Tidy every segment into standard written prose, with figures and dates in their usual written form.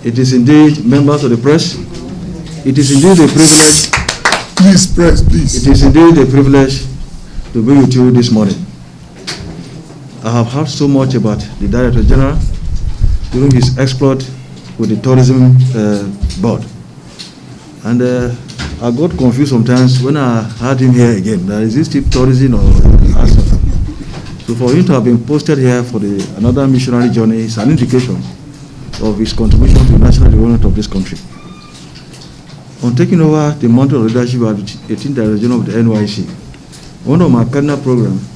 It is indeed, members of the press, it is indeed a privilege. Please, press, please. It is indeed a privilege to be with you this morning. I have heard so much about the Director General during his exploit with the Tourism Board. And I got confused sometimes when I heard him here again. That is this tourism or ASA? So for him to have been posted here for another missionary journey is an indication of his contribution to the national development of this country. On taking over the mantle of leadership as the 18th Director General of the NYSC, one of my cardinal programs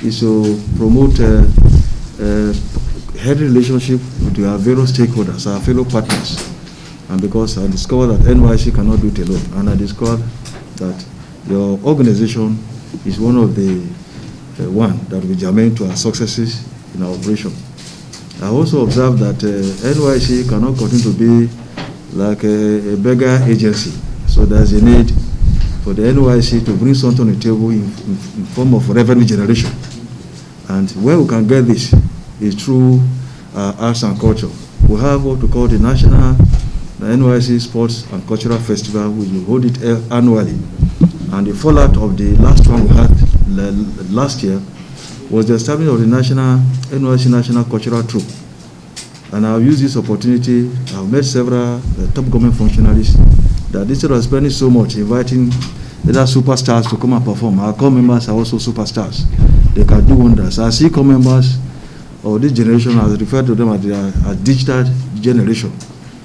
is to promote healthy relationship with our various stakeholders, our fellow partners. And because I discovered that NYSC cannot do it alone, and I discovered that your organization is one of the one that will germane to our successes in our operation. I also observed that NYSC cannot continue to be like a beggar agency. So there's a need for the NYSC to bring something on the table in form of revenue generation. And where we can get this is through arts and culture. We have what we call the NYSC Sports and Cultural Festival, which we hold it annually. And the fallout of the last one we had last year was the establishment of the NYSC National Cultural Troupe. And I've used this opportunity, I've met several top government functionaries that instead of spending so much inviting other superstars to come and perform, our core members are also superstars. They can do wonders. I see core members of this generation, as referred to them as a digital generation.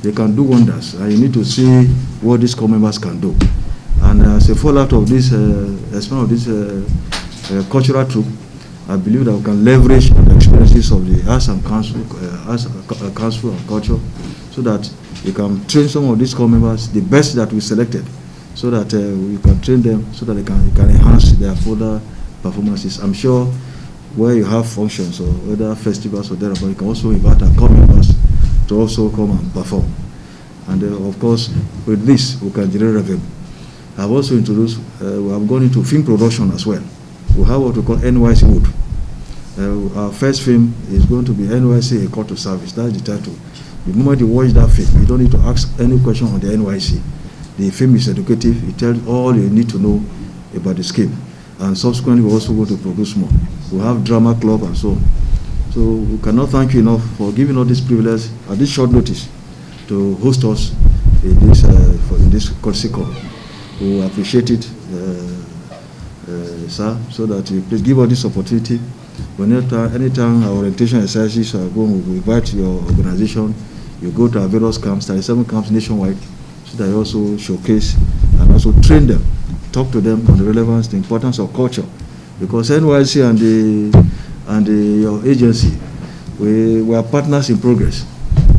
They can do wonders, and you need to see what these core members can do. And as a fallout of this, cultural troupe, I believe that we can leverage the experiences of the Arts and Council and Culture, so that we can train some of these core members, the best that we selected, so that we can train them, so that they can enhance their further performances. I'm sure where you have functions or other festivals or thereabout, you can also invite our core members to also come and perform. And of course, with this, we can generate revenue. I've also introduced, we have gone into film production as well. We have what we call NYSC Wood. Our first film is going to be NYSC A Call to Service. That's the title. The moment you watch that film, you don't need to ask any question on the NYSC. The film is educative. It tells all you need to know about the scheme. And subsequently, we also go to produce more. We have drama club and so on. So we cannot thank you enough for giving us this privilege at this short notice to host us in this courtesy call. We appreciate it, sir, so that you please give us this opportunity. Anytime our orientation exercises are going, we invite your organization. You go to our various camps, 37 camps nationwide, so that you also showcase and also train them, talk to them on the relevance, the importance of culture. Because NYSC and your agency, we are partners in progress.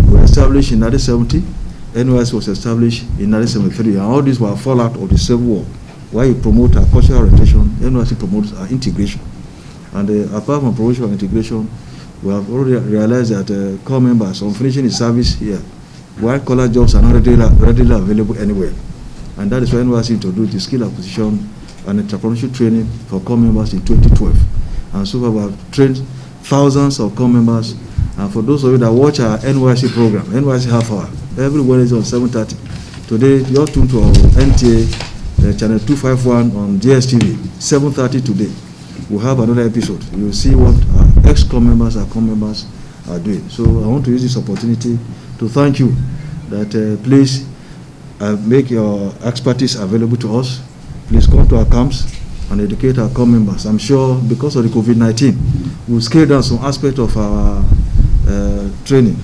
We were established in 1970. NYSC was established in 1973, and all these were a fallout of the Civil War. While you promote our cultural orientation, NYSC promotes our integration. And apart from promotion and integration, we have already realized that core members, on finishing the service here, white-collar jobs are not readily available anywhere. And that is why NYSC introduced the skill acquisition and entrepreneurship training for core members in 2012. And so far we have trained thousands of core members. And for those of you that watch our NYSC program, NYSC Half Hour, every Wednesday on 7:30. Today, you're tuned to our NTA channel 251 on DSTV, 7:30 today. We'll have another episode. You'll see what our ex-core members, our core members are doing. So I want to use this opportunity to thank you that please make your expertise available to us. Please come to our camps and educate our core members. I'm sure because of the COVID-19, we'll scale down some aspect of our training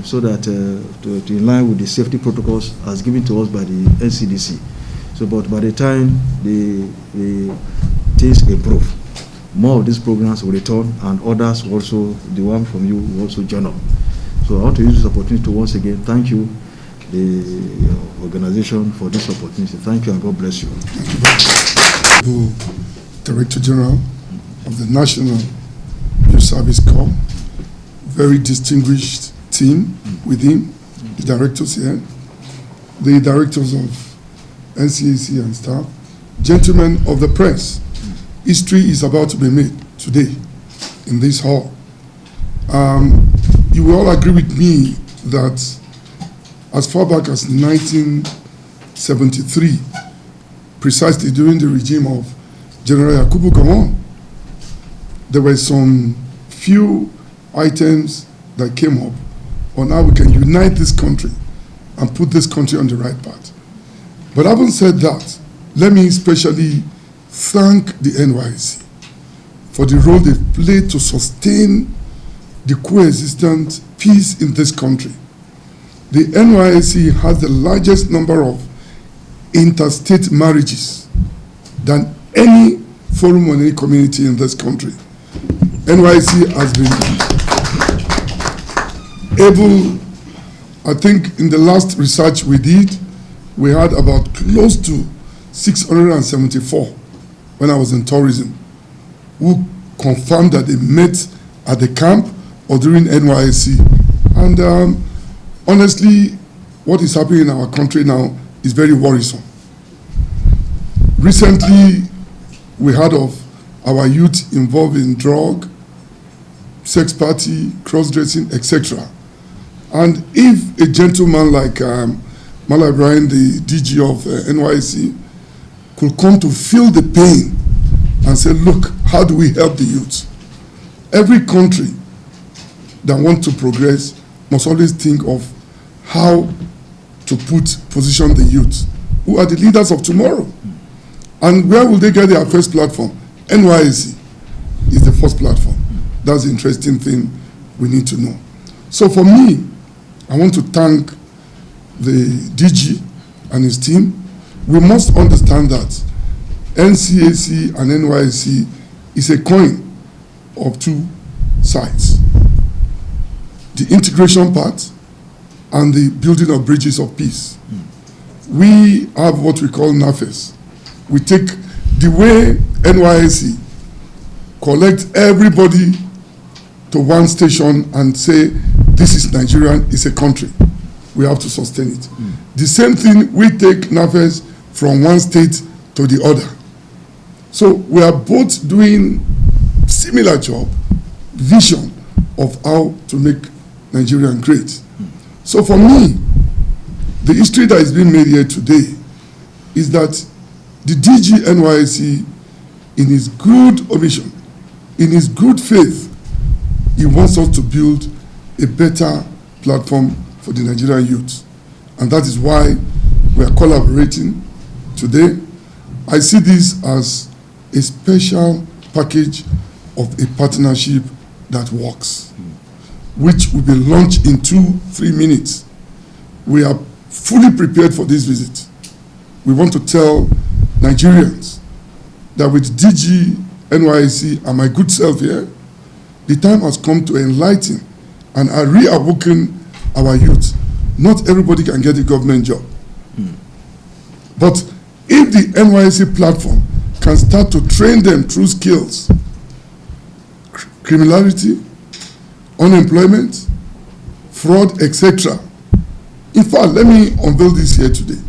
so that to in line with the safety protocols as given to us by the NCDC. So, but by the time the things improve, more of these programs will return, and others also, the one from you, will also join up. So I want to use this opportunity to once again thank you, the organization, for this opportunity. Thank you and God bless you. Director General of the National Youth Service Corps, very distinguished team with him, the directors here, the directors of NCAC and staff, gentlemen of the press. History is about to be made today in this hall. You will all agree with me that as far back as 1973, precisely during the regime of General Yakubu Gowon. There were some few items that came up on how we can unite this country and put this country on the right path. But having said that, let me especially thank the NYSC for the role they've played to sustain the coexistent peace in this country. The NYSC has the largest number of interstate marriages than any forum or any community in this country. NYSC has been able, I think in the last research we did, we had about close to 674 when I was in tourism, who confirmed that they met at the camp or during NYSC. And honestly, what is happening in our country now is very worrisome. Recently, we heard of our youth involved in drug, sex party, cross-dressing, etc. And if a gentleman like Mala Ibrahim, the DG of NYSC, could come to feel the pain and say, look, how do we help the youth? Every country that wants to progress must always think of how to position the youth, who are the leaders of tomorrow. And where will they get their first platform? NYSC is the first platform. That's the interesting thing we need to know. So for me, I want to thank the DG and his team. We must understand that NCAC and NYSC is a coin of two sides. The integration part and the building of bridges of peace. We have what we call NAFES. We take the way NYSC collect everybody to one station and say, this is Nigerian, it's a country. We have to sustain it. The same thing, we take NAFES from one state to the other. So we are both doing similar job, vision of how to make Nigeria great. So for me, the history that is being made here today is that the DG NYSC, in his good omission, in his good faith, he wants us to build a better platform for the Nigerian youth. And that is why we are collaborating today. I see this as a special package of a partnership that works, which will be launched in 2-3 minutes. We are fully prepared for this visit. We want to tell Nigerians that with DG NYSC and my good self here, the time has come to enlighten and reawaken our youth. Not everybody can get a government job. But if the NYSC platform can start to train them through skills, criminality, unemployment, fraud, etc. In fact, let me unveil this here today.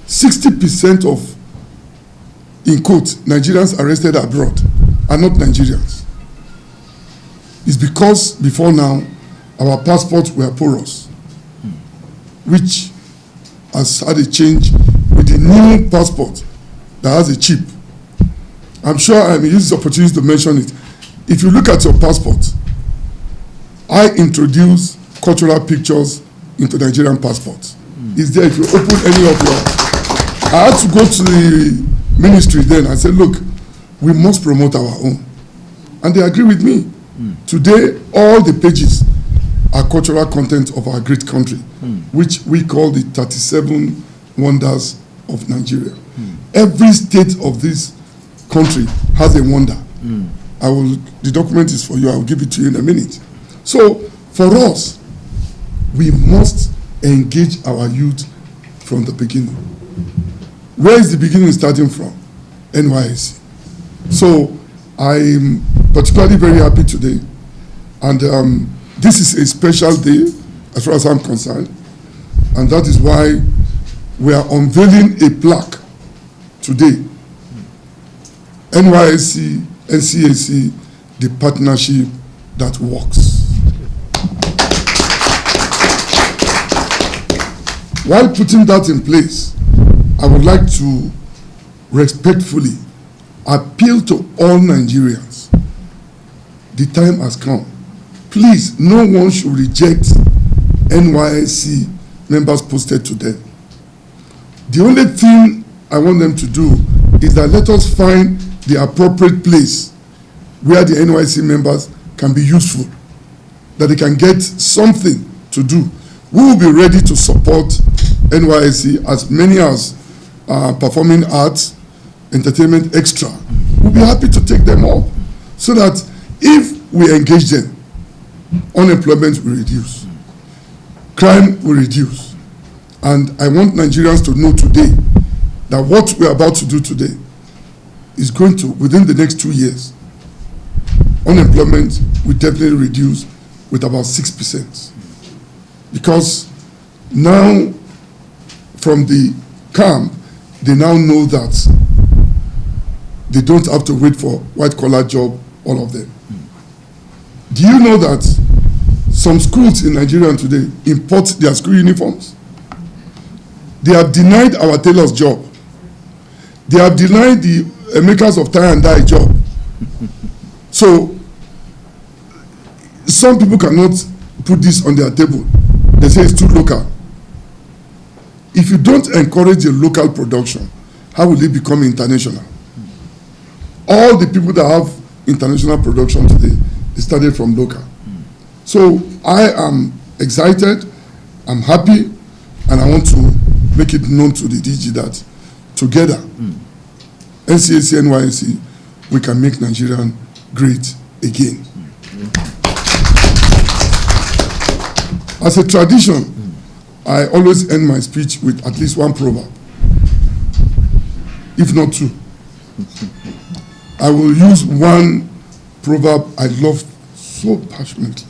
60% of, in quotes, Nigerians arrested abroad are not Nigerians. It's because before now, our passports were porous, which has had a change with the new passport that has a chip. I'm sure I may use this opportunity to mention it. If you look at your passport, I introduce cultural pictures into Nigerian passports. It's there if you open any of your... I had to go to the ministry then and say, look, we must promote our own. And they agree with me. Today, all the pages are cultural content of our great country, which we call the 37 wonders of Nigeria. Every state of this country has a wonder. The document is for you, I will give it to you in a minute. So, for us, we must engage our youth from the beginning. Where is the beginning starting from? NYSC. So, I'm particularly very happy today. And this is a special day, as far as I'm concerned. And that is why we are unveiling a plaque today. NYSC, NCAC, the partnership that works. While putting that in place, I would like to respectfully appeal to all Nigerians. The time has come. Please, no one should reject NYSC members posted to them. The only thing I want them to do is that let us find the appropriate place where the NYSC members can be useful, that they can get something to do. We will be ready to support NYSC, as many as performing arts, entertainment, extra. We'll be happy to take them up so that if we engage them, unemployment will reduce, crime will reduce. And I want Nigerians to know today that what we're about to do today is going to, within the next 2 years, unemployment will definitely reduce with about 6%. Because now, from the camp, they now know that they don't have to wait for white-collar job, all of them. Do you know that some schools in Nigeria today import their school uniforms? They have denied our tailors job. They have denied the makers of tie and dye job. So, some people cannot put this on their table. They say it's too local. If you don't encourage the local production, how will it become international? All the people that have international production today, they started from local. So I am excited, I'm happy, and I want to make it known to the DG that together, NCAC, NYSC, we can make Nigeria great again. As a tradition, I always end my speech with at least one proverb, if not two. I will use one proverb I love so passionately.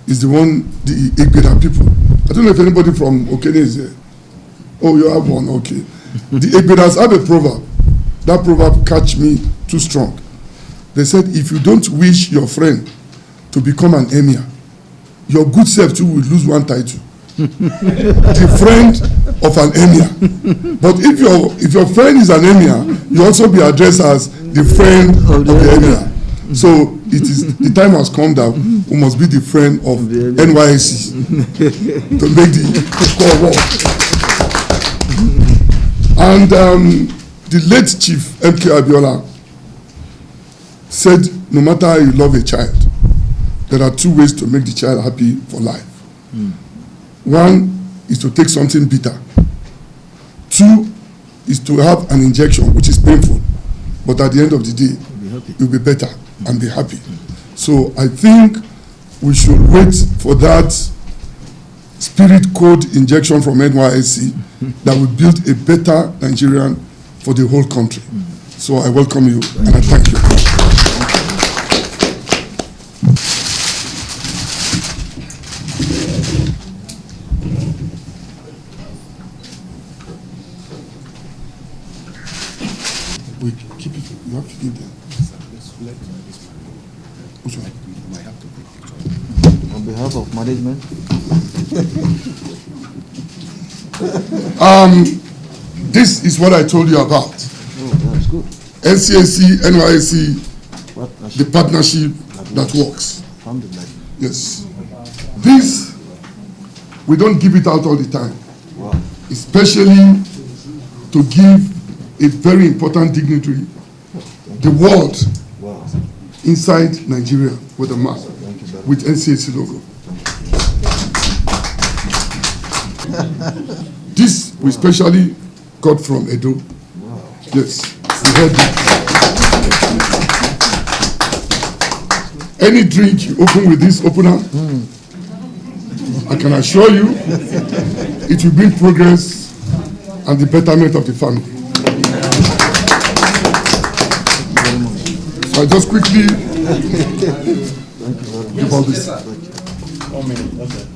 It's the one the Egbeda people. I don't know if anybody from Okene is here. Oh, you have one, okay. The Egbedas have a proverb. That proverb catch me too strong. They said, if you don't wish your friend to become an emir, your good self too will lose one title. The friend of an emir. But if your friend is an emir, you also be addressed as the friend of the emir. So it is the time has come that we must be the friend of NYSC to make the score work. And the late Chief MK Abiola said, no matter how you love a child, there are two ways to make the child happy for life. One is to take something bitter. Two is to have an injection, which is painful, but at the end of the day, you'll be better and be happy. So I think we should wait for that spirit code injection from NYSC that will build a better Nigerian for the whole country. So I welcome you and I thank you. We keep it. You have to give them. Which one? On behalf of management. This is what I told you about. Oh, that's good. NCAC, NYSC, the partnership that works. Yes. This, we don't give it out all the time. Wow. Especially to give a very important dignitary the world inside Nigeria with a map, with NCAC logo. This we specially got from Edo. Yes, we heard that. Any drink you open with this opener, I can assure you, it will bring progress and the betterment of the family. So I just quickly give all this. 1 minute, okay.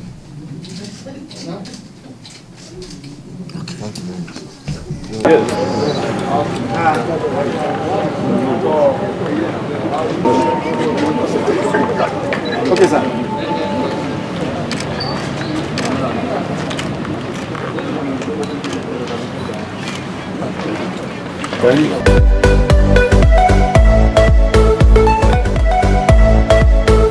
Okay, sir. Thank you.